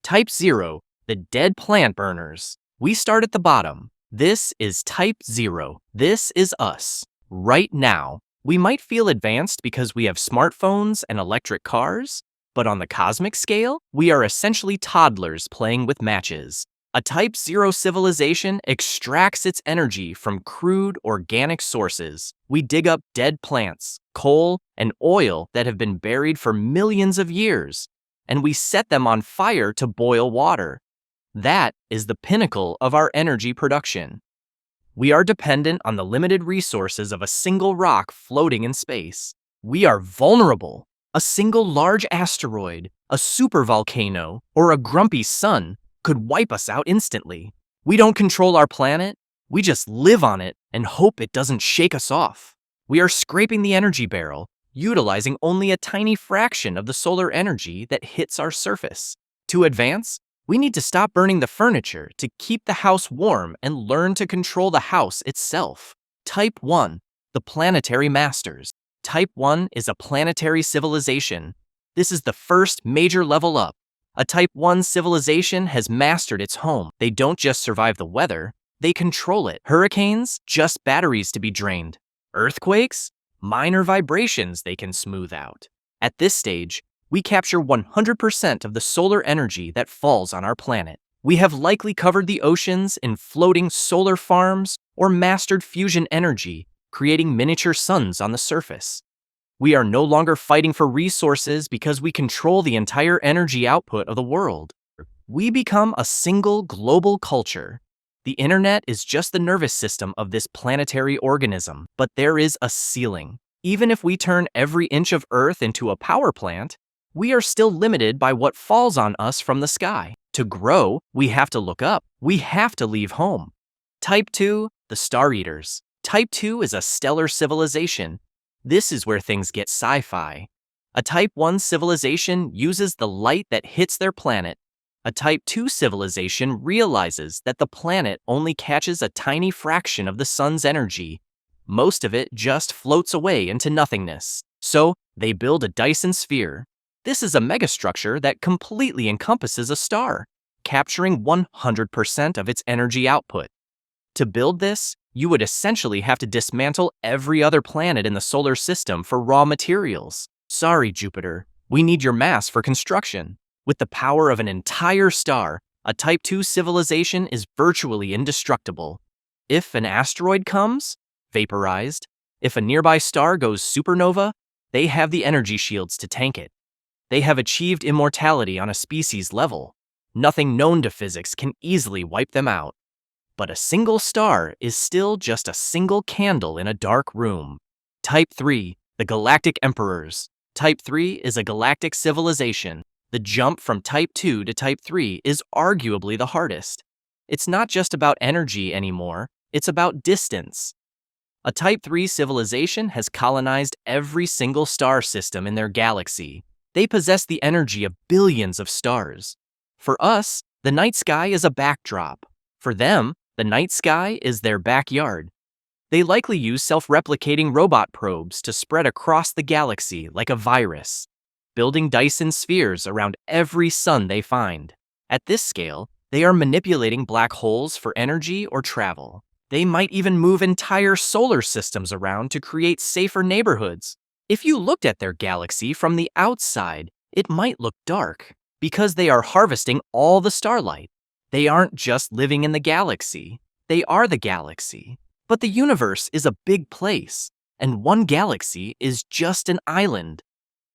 Type 0, the dead plant burners. We start at the bottom. This is Type 0. This is us. Right now, we might feel advanced because we have smartphones and electric cars, but on the cosmic scale, we are essentially toddlers playing with matches. A Type 0 civilization extracts its energy from crude organic sources. We dig up dead plants, coal, and oil that have been buried for millions of years, and we set them on fire to boil water. That is the pinnacle of our energy production. We are dependent on the limited resources of a single rock floating in space. We are vulnerable. A single large asteroid, a supervolcano, or a grumpy sun could wipe us out instantly. We don't control our planet. We just live on it and hope it doesn't shake us off. We are scraping the energy barrel, utilizing only a tiny fraction of the solar energy that hits our surface. To advance, we need to stop burning the furniture to keep the house warm and learn to control the house itself. Type 1, the Planetary Masters. Type 1 is a planetary civilization. This is the first major level up. A Type 1 civilization has mastered its home. They don't just survive the weather, they control it. Hurricanes, just batteries to be drained. Earthquakes, minor vibrations they can smooth out. At this stage, we capture 100% of the solar energy that falls on our planet. We have likely covered the oceans in floating solar farms or mastered fusion energy, creating miniature suns on the surface. We are no longer fighting for resources because we control the entire energy output of the world. We become a single global culture. The internet is just the nervous system of this planetary organism, but there is a ceiling. Even if we turn every inch of Earth into a power plant, we are still limited by what falls on us from the sky. To grow, we have to look up. We have to leave home. Type 2, the Star Eaters. Type 2 is a stellar civilization. This is where things get sci-fi. A Type 1 civilization uses the light that hits their planet. A Type 2 civilization realizes that the planet only catches a tiny fraction of the sun's energy. Most of it just floats away into nothingness. So, they build a Dyson Sphere. This is a megastructure that completely encompasses a star, capturing 100% of its energy output. To build this, you would essentially have to dismantle every other planet in the solar system for raw materials. Sorry, Jupiter, we need your mass for construction. With the power of an entire star, a Type 2 civilization is virtually indestructible. If an asteroid comes, vaporized. If a nearby star goes supernova, they have the energy shields to tank it. They have achieved immortality on a species level. Nothing known to physics can easily wipe them out. But a single star is still just a single candle in a dark room. Type 3, the Galactic Emperors. Type 3 is a galactic civilization. The jump from Type 2 to Type 3 is arguably the hardest. It's not just about energy anymore, it's about distance. A Type 3 civilization has colonized every single star system in their galaxy. They possess the energy of billions of stars. For us, the night sky is a backdrop. For them, the night sky is their backyard. They likely use self-replicating robot probes to spread across the galaxy like a virus, building Dyson spheres around every sun they find. At this scale, they are manipulating black holes for energy or travel. They might even move entire solar systems around to create safer neighborhoods. If you looked at their galaxy from the outside, it might look dark because they are harvesting all the starlight. They aren't just living in the galaxy, they are the galaxy. But the universe is a big place, and one galaxy is just an island.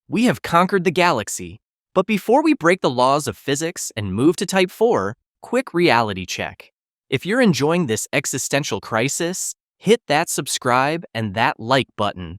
We have conquered the galaxy, but before we break the laws of physics and move to Type 4, quick reality check. If you're enjoying this existential crisis, hit that subscribe and that like button.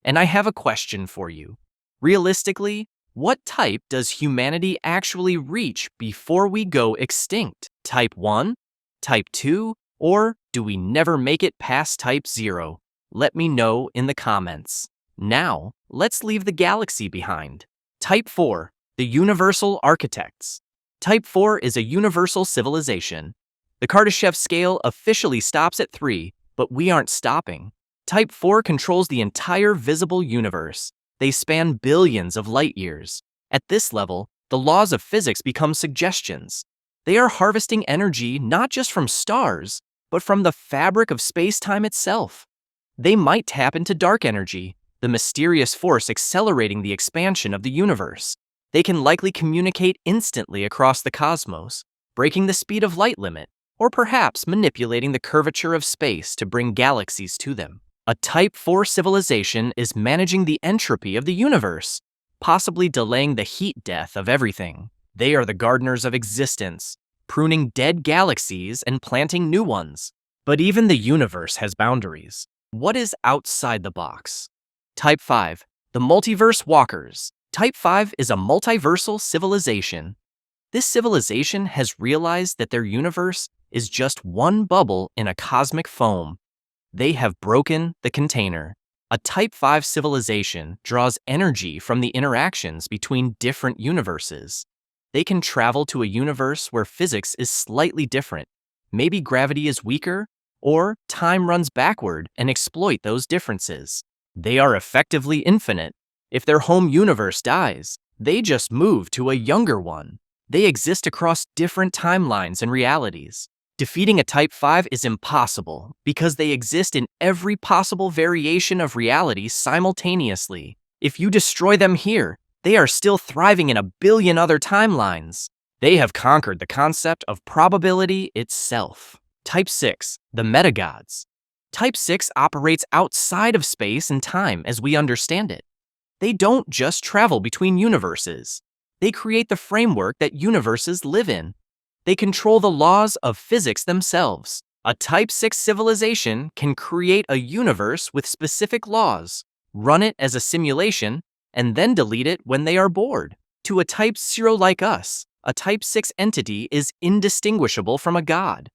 And I have a question for you. Realistically, what type does humanity actually reach before we go extinct? Type 1? Type 2? Or do we never make it past Type 0? Let me know in the comments. Now, let's leave the galaxy behind. Type 4, the Universal Architects. Type 4 is a universal civilization. The Kardashev Scale officially stops at 3, but we aren't stopping. Type 4 controls the entire visible universe. They span billions of light years. At this level, the laws of physics become suggestions. They are harvesting energy not just from stars, but from the fabric of space-time itself. They might tap into dark energy, the mysterious force accelerating the expansion of the universe. They can likely communicate instantly across the cosmos, breaking the speed of light limit, or perhaps manipulating the curvature of space to bring galaxies to them. A Type 4 civilization is managing the entropy of the universe, possibly delaying the heat death of everything. They are the gardeners of existence, pruning dead galaxies and planting new ones. But even the universe has boundaries. What is outside the box? Type 5, the Multiverse Walkers. Type 5 is a multiversal civilization. This civilization has realized that their universe is just one bubble in a cosmic foam. They have broken the container. A Type 5 civilization draws energy from the interactions between different universes. They can travel to a universe where physics is slightly different. Maybe gravity is weaker, or time runs backward and exploit those differences. They are effectively infinite. If their home universe dies, they just move to a younger one. They exist across different timelines and realities. Defeating a Type 5 is impossible because they exist in every possible variation of reality simultaneously. If you destroy them here, they are still thriving in a billion other timelines. They have conquered the concept of probability itself. Type 6, the metagods. Type 6 operates outside of space and time as we understand it. They don't just travel between universes. They create the framework that universes live in. They control the laws of physics themselves. A Type 6 civilization can create a universe with specific laws, run it as a simulation, and then delete it when they are bored. To a Type 0 like us, a Type 6 entity is indistinguishable from a god.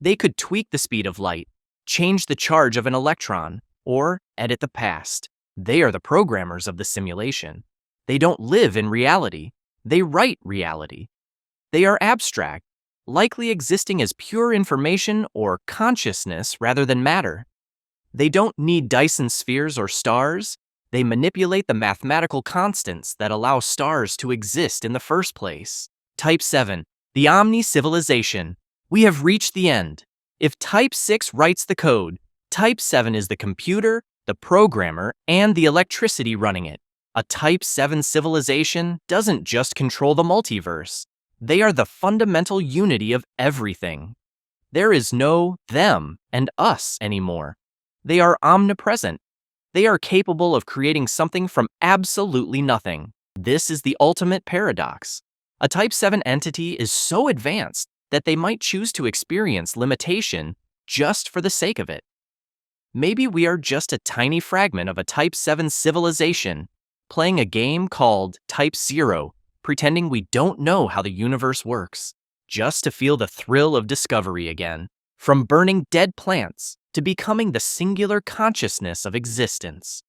They could tweak the speed of light, change the charge of an electron, or edit the past. They are the programmers of the simulation. They don't live in reality. They write reality. They are abstract, likely existing as pure information or consciousness rather than matter. They don't need Dyson spheres or stars. They manipulate the mathematical constants that allow stars to exist in the first place. Type 7, the Omni-Civilization. We have reached the end. If Type 6 writes the code, Type 7 is the computer, the programmer, and the electricity running it. A Type 7 civilization doesn't just control the multiverse. They are the fundamental unity of everything. There is no them and us anymore. They are omnipresent. They are capable of creating something from absolutely nothing. This is the ultimate paradox. A Type 7 entity is so advanced that they might choose to experience limitation just for the sake of it. Maybe we are just a tiny fragment of a Type 7 civilization, playing a game called Type 0, pretending we don't know how the universe works, just to feel the thrill of discovery again, from burning dead plants to becoming the singular consciousness of existence.